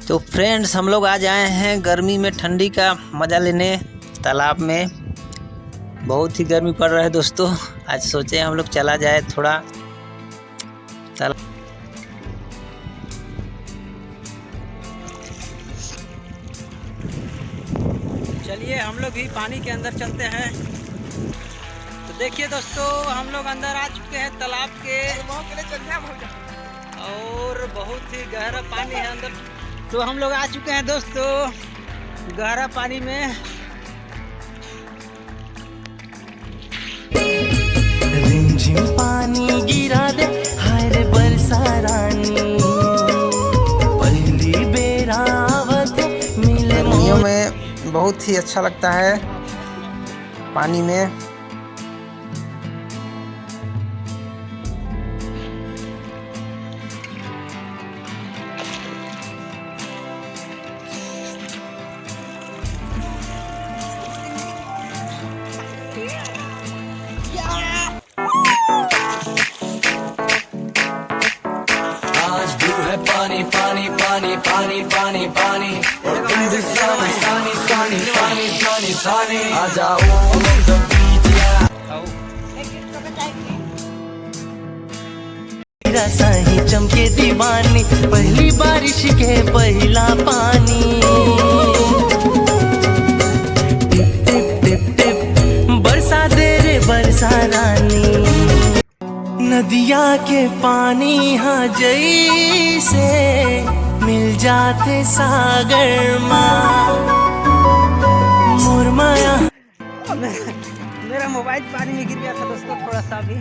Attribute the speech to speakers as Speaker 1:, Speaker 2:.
Speaker 1: तो फ्रेंड्स, हम लोग आज आए हैं गर्मी में ठंडी का मज़ा लेने तालाब में। बहुत ही गर्मी पड़ रहा है दोस्तों। आज सोचे हम लोग चला जाए थोड़ा तालाब। चलिए हम लोग भी पानी के अंदर चलते हैं। तो देखिए दोस्तों, हम लोग अंदर आ चुके हैं तालाब के, और बहुत ही गहरा पानी है अंदर। तो हम लोग आ चुके हैं दोस्तों गहरा पानी में।
Speaker 2: रिमझिम पानी गिरा दे हाय रे बरसा रानी, पहली बेरावत मिले।
Speaker 1: गर्मियों में बहुत ही अच्छा लगता है पानी में।
Speaker 2: पानी पानी पानी पानी पानी पानी, और तुम भी सानी सानी सानी सानी सानी सानी आ जाओ साही चमके दीवानी, पहली बारिश के पहला पानी। टिप टिप टिप टिप बरसा दे रे बरसा रानी, नदिया के पानी हाँ जैसे मिल जाते सागर माँ। मोर माया
Speaker 1: मेरा मोबाइल पानी में गिर गया था दोस्तों, थोड़ा सा भी।